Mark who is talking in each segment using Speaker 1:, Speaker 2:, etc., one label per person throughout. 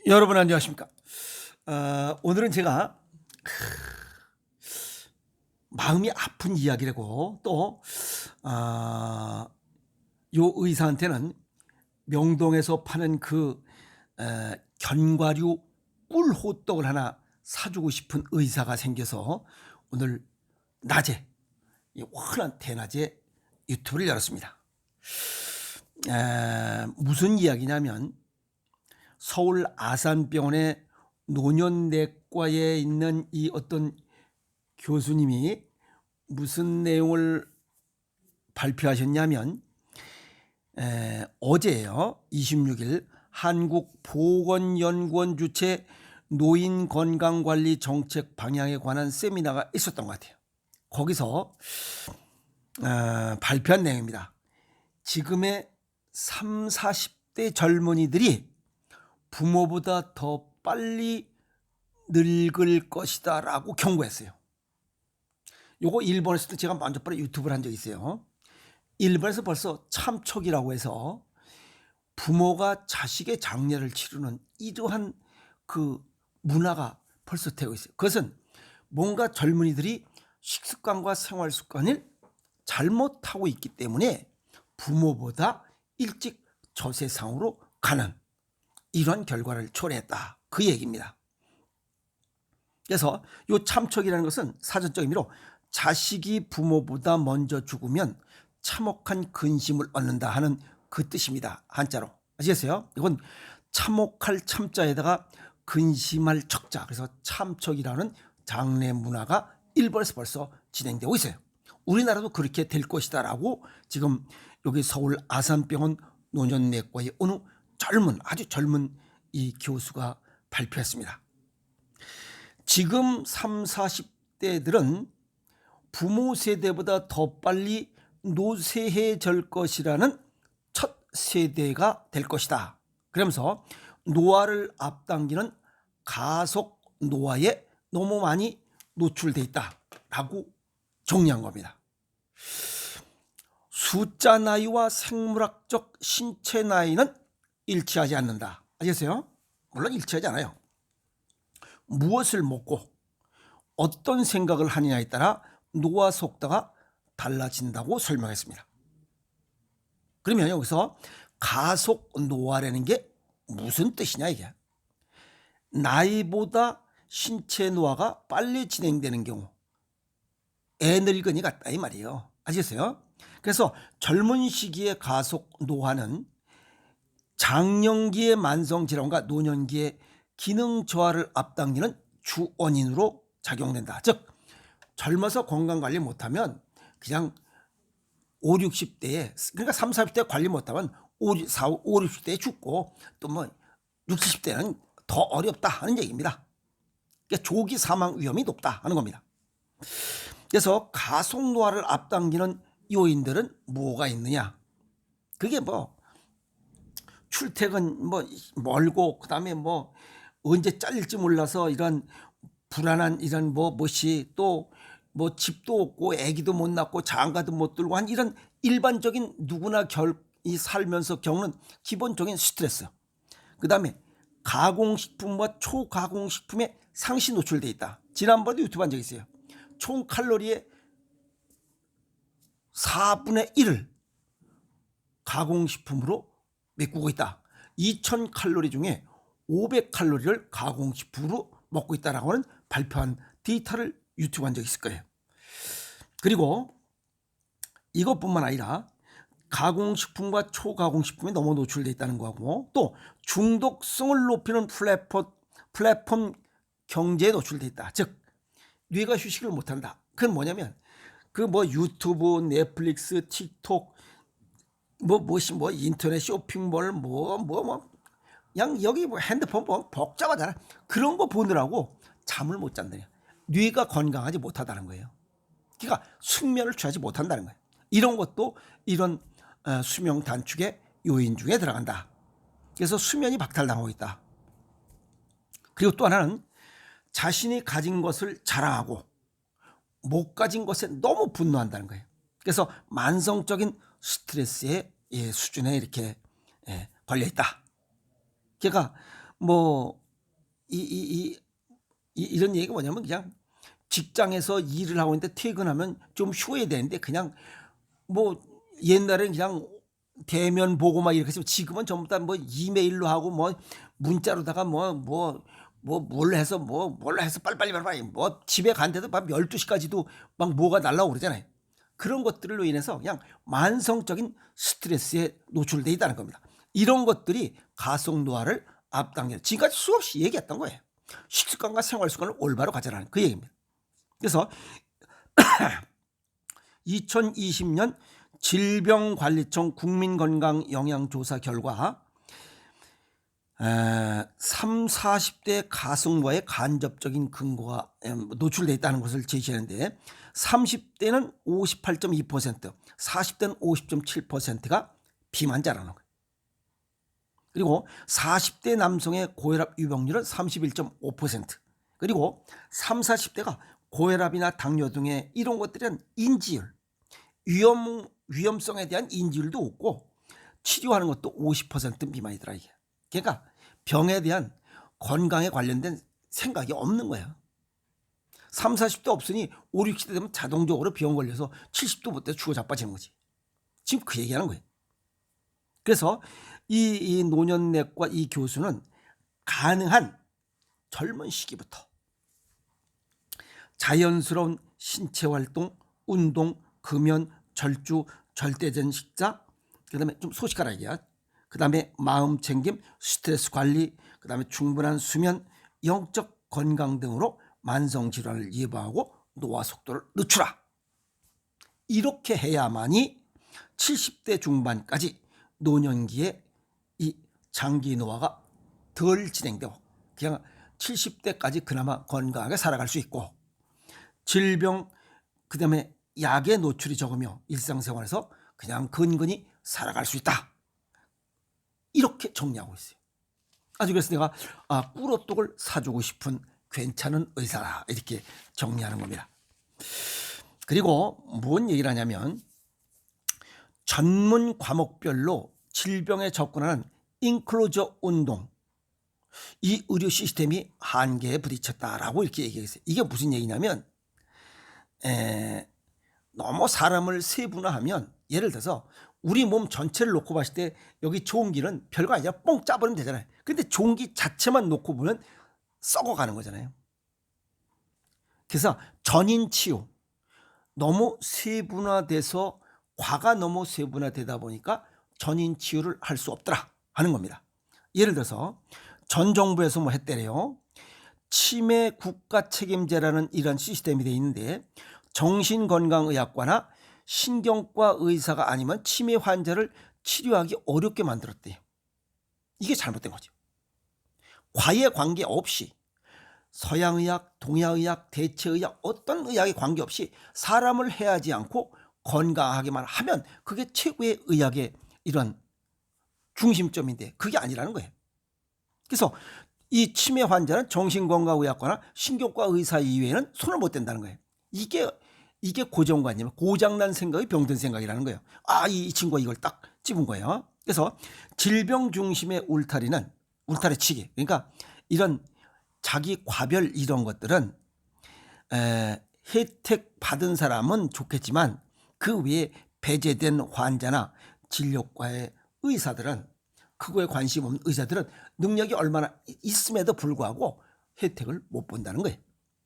Speaker 1: 여러분 안녕하십니까? 오늘은 제가 마음이 아픈 이야기라고 또 요 의사한테는 명동에서 파는 그 견과류 꿀호떡을 하나 사주고 싶은 의사가 생겨서 오늘 낮에 이 환한 대낮에 유튜브를 열었습니다. 무슨 이야기냐면 서울 아산병원의 노년내과에 있는 이 어떤 교수님이 무슨 내용을 발표하셨냐면 어제요 26일 한국보건연구원 주최 노인건강관리 정책 방향에 관한 세미나가 있었던 것 같아요. 거기서 발표한 내용입니다. 지금의 30, 40대 젊은이들이 부모보다 더 빨리 늙을 것이다 라고 경고했어요. 요거 일본에서도 제가 먼저 바로 유튜브를 한 적이 있어요. 일본에서 벌써 참촉이라고 해서 부모가 자식의 장례를 치르는 이러한 그 문화가 벌써 되고 있어요. 그것은 뭔가 젊은이들이 식습관과 생활 습관을 잘못하고 있기 때문에 부모보다 일찍 저 세상으로 가는 이런 결과를 초래했다. 그 얘기입니다. 그래서 이 참촉이라는 것은 사전적 의미로 자식이 부모보다 먼저 죽으면 참혹한 근심을 얻는다 하는 그 뜻입니다. 한자로. 아시겠어요? 이건 참혹할 참자에다가 근심할 척자. 그래서 참촉이라는 장례 문화가 일본에서 벌써 진행되고 있어요. 우리나라도 그렇게 될 것이다라고 지금 여기 서울 아산병원 노년내과의 어느 아주 젊은 이 교수가 발표했습니다. 지금 30, 40대들은 부모 세대보다 더 빨리 노쇠해질 것이라는 첫 세대가 될 것이다. 그러면서 노화를 앞당기는 가속 노화에 너무 많이 노출돼 있다라고 정리한 겁니다. 숫자 나이와 생물학적 신체 나이는 일치하지 않는다. 아시겠어요? 물론 일치하지 않아요. 무엇을 먹고 어떤 생각을 하느냐에 따라 노화 속도가 달라진다고 설명했습니다. 그러면 여기서 가속 노화라는 게 무슨 뜻이냐 이게. 나이보다 신체 노화가 빨리 진행되는 경우 애늙은이 같다 이 말이에요. 아시겠어요? 그래서 젊은 시기의 가속 노화는 장년기의 만성질환과 노년기의 기능 저하를 앞당기는 주 원인으로 작용된다. 즉 젊어서 건강관리 못하면 그냥 5, 60대에 그러니까 30, 40대 관리 못하면 5, 60대에 죽고 또 뭐 60, 70대는 더 어렵다 하는 얘기입니다. 그러니까 조기 사망 위험이 높다 하는 겁니다. 그래서 가속 노화를 앞당기는 요인들은 뭐가 있느냐? 그게 뭐 출퇴근 뭐 멀고 그다음에 뭐 언제 잘릴지 몰라서 이런 불안한 이런 무엇이 또 뭐 집도 없고 아기도 못 낳고 장가도 못 들고 한 이런 일반적인 누구나 이 살면서 겪는 기본적인 스트레스. 그다음에 가공식품과 초가공식품에 상시 노출돼 있다. 지난번에도 유튜브 한 적 있어요. 총 칼로리의 4분의 1을 가공식품으로 메꾸고 있다. 2000칼로리 중에 500칼로리를 가공식품으로 먹고 있다라고 하는 발표한 데이터를 유튜브 한 적이 있을 거예요. 그리고 이것뿐만 아니라 가공식품과 초가공식품에 너무 노출되어 있다는 거고 또 중독성을 높이는 플랫폼 경제에 노출되어 있다. 즉 뇌가 휴식을 못한다. 그건 뭐냐면 그 유튜브, 넷플릭스, 틱톡 인터넷 쇼핑몰 그냥 여기 핸드폰 복잡하잖아. 그런 거 보느라고 잠을 못 잔다. 뇌가 건강하지 못하다는 거예요. 그러니까 숙면을 취하지 못한다는 거예요. 이런 것도 이런 수명 단축의 요인 중에 들어간다. 그래서 수면이 박탈당하고 있다. 그리고 또 하나는 자신이 가진 것을 자랑하고 못 가진 것에 너무 분노한다는 거예요. 그래서 만성적인 스트레스의 수준에 이렇게 걸려 있다. 그러니까 뭐 이런 얘기가 뭐냐면 그냥 직장에서 일을 하고 있는데 퇴근하면 좀 쉬어야 되는데 그냥 뭐 옛날에는 그냥 대면 보고 막 이렇게 했으면 지금은 전부 다 뭐 이메일로 하고 뭐 문자로다가 뭘 해서 빨리빨리 뭐 집에 간데도 밤 12시까지도 막 뭐가 날라오고 그러잖아요. 그런 것들로 인해서 그냥 만성적인 스트레스에 노출돼 있다는 겁니다. 이런 것들이 가속 노화를 앞당겨 지금까지 수없이 얘기했던 거예요. 식습관과 생활 습관을 올바로 가져라는 그 얘기입니다. 그래서 2020년 질병관리청 국민건강영양조사 결과 3, 40대 가속노화의 간접적인 근거가 노출되어 있다는 것을 제시하는데 30대는 58.2%, 40대는 50.7%가 비만자라는 거예요. 그리고 40대 남성의 고혈압 유병률은 31.5%, 그리고 3, 40대가 고혈압이나 당뇨 등의 이런 것들은 인지율, 위험성에 대한 인지율도 없고 치료하는 것도 50% 미만이더라 이게. 그러니까 병에 대한 건강에 관련된 생각이 없는 거예요. 3, 40대 없으니 5, 60대 되면 자동적으로 병 걸려서 70도 못 돼서 죽어 자빠지는 거지. 지금 그 얘기하는 거예요. 그래서 이 노년내과 이 교수는 가능한 젊은 시기부터 자연스러운 신체 활동, 운동, 금연, 절주, 절대전 식사, 그다음에 좀 소식하라 얘기야. 그다음에 마음 챙김, 스트레스 관리, 그다음에 충분한 수면, 영적 건강 등으로 만성 질환을 예방하고 노화 속도를 늦추라. 이렇게 해야만이 70대 중반까지 노년기에 이 장기 노화가 덜 진행되고 그냥 70대까지 그나마 건강하게 살아갈 수 있고 질병 그다음에 약에 노출이 적으며 일상생활에서 그냥 근근히 살아갈 수 있다. 이렇게 정리하고 있어요. 아주 그래서 내가 꿀호떡을 사주고 싶은 괜찮은 의사라 이렇게 정리하는 겁니다. 그리고 뭔 얘기를 하냐면 전문 과목별로 질병에 접근하는 인클로저 운동, 이 의료 시스템이 한계에 부딪혔다라고 이렇게 얘기했어요. 이게 무슨 얘기냐면 너무 사람을 세분화하면 예를 들어서 우리 몸 전체를 놓고 봤을 때 여기 종기는 별거 아니라 뽕 짜버리면 되잖아요. 근데 종기 자체만 놓고 보면 썩어가는 거잖아요. 그래서 전인 치유 너무 세분화돼서 과가 너무 세분화되다 보니까 전인 치유를 할 수 없더라 하는 겁니다. 예를 들어서 전 정부에서 뭐 했대래요. 치매 국가 책임제라는 이런 시스템이 돼 있는데 정신건강의학과나 신경과 의사가 아니면 치매 환자를 치료하기 어렵게 만들었대요. 이게 잘못된 거죠. 과에 관계없이 서양의학, 동양의학, 대체의학 어떤 의학에 관계없이 사람을 해하지 않고 건강하게만 하면 그게 최고의 의학의 이런 중심점인데 그게 아니라는 거예요. 그래서 이 치매 환자는 정신건강의학과나 신경과 의사 이외에는 손을 못 댄다는 거예요. 이게 고정관념, 고장난 생각이 병든 생각이라는 거예요. 이 친구가 이걸 딱 찝은 거예요. 그래서 질병 중심의 울타리치기. 그러니까 이런 자기 과별 이런 것들은 혜택 받은 사람은 좋겠지만 그 외에 배제된 환자나 진료과의 의사들은 그거에 관심 없는 의사들은 능력이 얼마나 있음에도 불구하고 혜택을 못 본다는 거예요.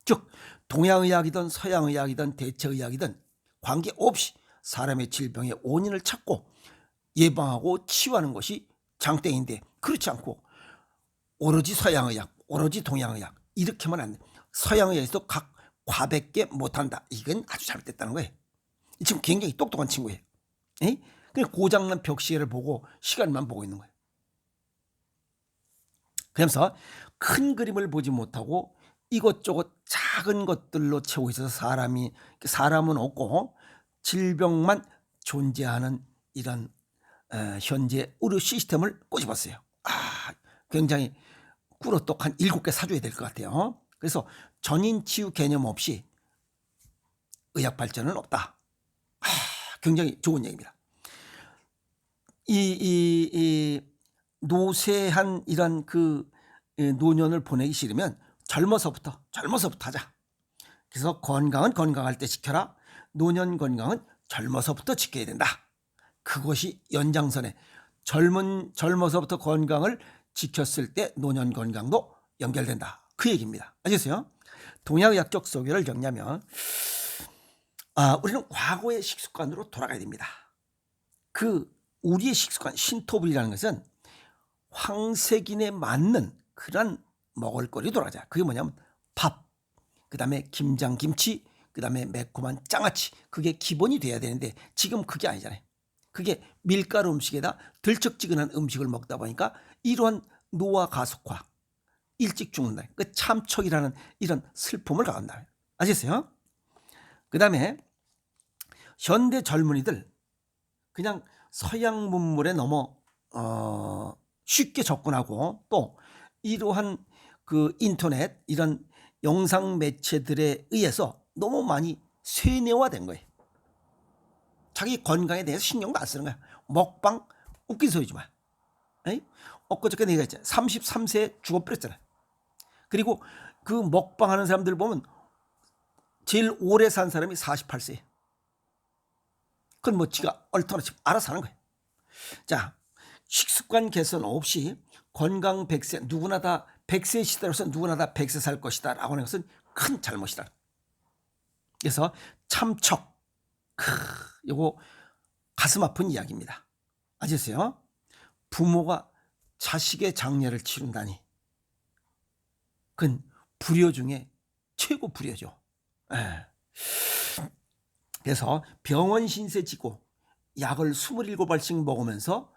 Speaker 1: 즉 동양의학이든 서양의학이든 대체의학이든 관계없이 사람의 질병의 원인을 찾고 예방하고 치유하는 것이 장땡인데 그렇지 않고 오로지 서양의학, 오로지 동양의학 이렇게만 안 돼. 서양의학에서도 각 과밖에 못한다. 이건 아주 잘못됐다는 거예요. 지금 굉장히 똑똑한 친구예요. 그냥 고장난 벽시계를 보고 시간만 보고 있는 거예요. 그러면서 큰 그림을 보지 못하고 이것저것 작은 것들로 채우고 있어서 사람은 없고 질병만 존재하는 이런 현재 의료 시스템을 꼬집었어요. 굉장히 꿀호떡 한 7개 사줘야 될 것 같아요. 그래서 전인 치유 개념 없이 의학 발전은 없다. 굉장히 좋은 얘기입니다. 이 노쇠한 이런 그 노년을 보내기 싫으면 젊어서부터 하자. 그래서 건강은 건강할 때 지켜라. 노년 건강은 젊어서부터 지켜야 된다. 그것이 연장선에 젊어서부터 건강을 지켰을 때 노년 건강도 연결된다. 그 얘기입니다. 아시겠어요? 동양의학적 소견을 정리하면 우리는 과거의 식습관으로 돌아가야 됩니다. 우리의 식습관, 신토불이라는 것은 황색인에 맞는 그런 먹을거리 돌아가자. 그게 뭐냐면 밥, 그 다음에 김장, 김치, 그 다음에 매콤한 장아찌. 그게 기본이 돼야 되는데 지금 그게 아니잖아요. 그게 밀가루 음식에다 들쩍지근한 음식을 먹다 보니까 이러한 노화 가속화, 일찍 죽는다. 그 참척이라는 이런 슬픔을 가간다. 아시겠어요? 그 다음에 현대 젊은이들 그냥 서양 문물에 너무 쉽게 접근하고 또 이러한 그 인터넷 이런 영상 매체들에 의해서 너무 많이 세뇌화된 거예요. 자기 건강에 대해서 신경도 안 쓰는 거야. 먹방 웃긴 소리지 마. 엊그저께 내가 했잖아. 33세에 죽어버렸잖아. 그리고 그 먹방하는 사람들 보면 제일 오래 산 사람이 48세. 그건 뭐 지가 얼터너티브 알아서 하는 거예요. 자, 식습관 개선 없이 건강 100세, 누구나 다 100세 시대로서 누구나 다 100세 살 것이다 라고 하는 것은 큰 잘못이다. 그래서 참척, 이거 가슴 아픈 이야기입니다. 아시겠어요? 부모가 자식의 장례를 치른다니 그건 불효 중에 최고 불효죠. 그래서 병원 신세 지고 약을 27알씩 먹으면서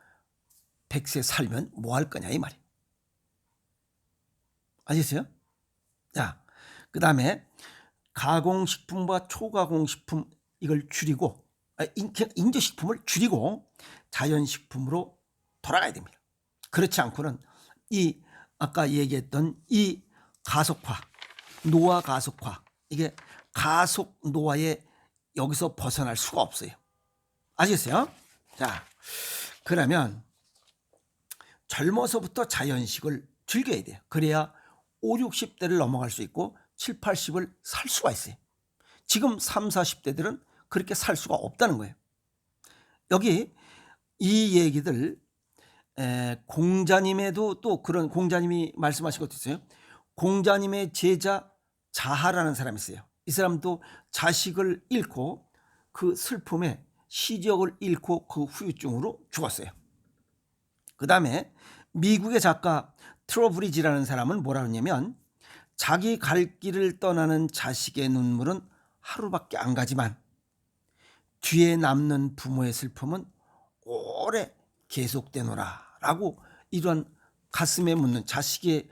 Speaker 1: 100세 살면 뭐 할 거냐 이 말이에요. 아시겠어요? 자, 그 다음에 가공식품과 초가공식품 이걸 줄이고 인조식품을 줄이고 자연식품으로 돌아가야 됩니다. 그렇지 않고는 이 아까 얘기했던 이 가속화, 노화 가속화, 이게 가속 노화에 여기서 벗어날 수가 없어요. 아시겠어요? 자, 그러면 젊어서부터 자연식을 즐겨야 돼요. 그래야 5, 60대를 넘어갈 수 있고 7, 80을 살 수가 있어요. 지금 3, 40대들은 그렇게 살 수가 없다는 거예요. 여기 이 얘기들 공자님에도 또 그런 공자님이 말씀하신 것도 있어요. 공자님의 제자 자하라는 사람이 있어요. 이 사람도 자식을 잃고 그 슬픔에 시력을 잃고 그 후유증으로 죽었어요. 그 다음에 미국의 작가 트로브리지라는 사람은 뭐라 그러냐면 자기 갈 길을 떠나는 자식의 눈물은 하루밖에 안 가지만 뒤에 남는 부모의 슬픔은 오래 계속되노라 라고 이런 가슴에 묻는 자식의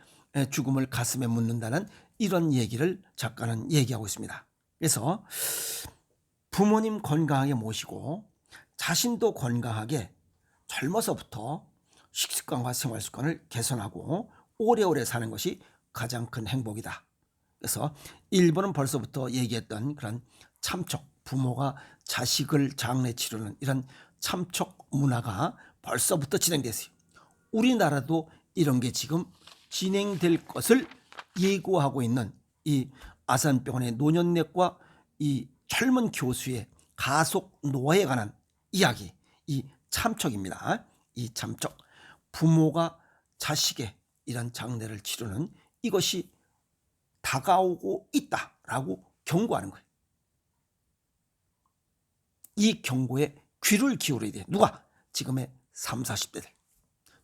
Speaker 1: 죽음을 가슴에 묻는다는 이런 얘기를 작가는 얘기하고 있습니다. 그래서 부모님 건강하게 모시고 자신도 건강하게 젊어서부터 식습관과 생활습관을 개선하고 오래오래 사는 것이 가장 큰 행복이다. 그래서 일본은 벌써부터 얘기했던 그런 참척, 부모가 자식을 장례 치르는 이런 참척 문화가 벌써부터 진행됐어요. 우리나라도 이런 게 지금 진행될 것을 예고하고 있는 이 아산병원의 노년내과 이 젊은 교수의 가속 노화에 관한 이야기, 이 참척입니다. 이 참척, 부모가 자식의 이런 장례를 치르는 이것이 다가오고 있다라고 경고하는 거예요. 이 경고에 귀를 기울여야 돼요. 누가? 지금의 3, 40대들.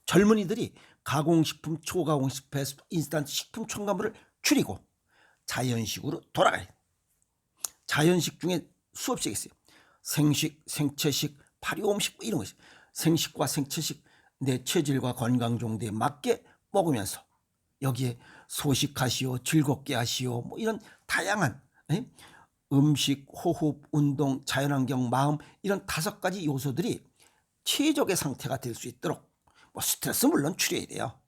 Speaker 1: 젊은이들이 가공식품, 초가공식품, 인스턴트 식품 첨가물을 줄이고 자연식으로 돌아가야 돼요. 자연식 중에 수없이 있어요. 생식, 생채식, 발효음식 이런 거 있어요. 생식과 생채식 내 체질과 건강 정도에 맞게 먹으면서 여기에 소식하시오, 즐겁게 하시오, 뭐 이런 다양한 음식, 호흡, 운동, 자연환경, 마음 이런 5가지 요소들이 최적의 상태가 될 수 있도록 뭐 스트레스 물론 줄여야 돼요.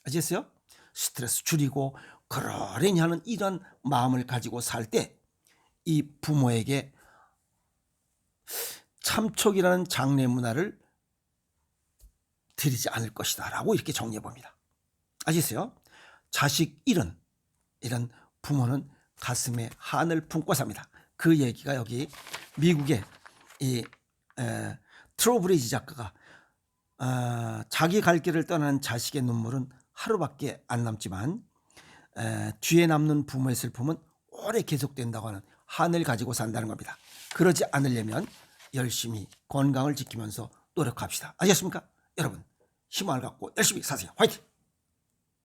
Speaker 1: 아시겠어요? 스트레스 줄이고 그러려니 하는 이런 마음을 가지고 살 때 이 부모에게 참척이라는 장례 문화를 드리지 않을 것이다 라고 이렇게 정리해 봅니다. 아시겠어요? 자식 잃은 이런 부모는 가슴에 한을 품고 삽니다. 그 얘기가 여기 미국의 이 트로브리지 작가가 자기 갈 길을 떠나는 자식의 눈물은 하루밖에 안 남지만 뒤에 남는 부모의 슬픔은 오래 계속된다고 하는 한을 가지고 산다는 겁니다. 그러지 않으려면 열심히 건강을 지키면서 노력합시다. 아시겠습니까? 여러분, 희망을 갖고 열심히 사세요. 화이팅!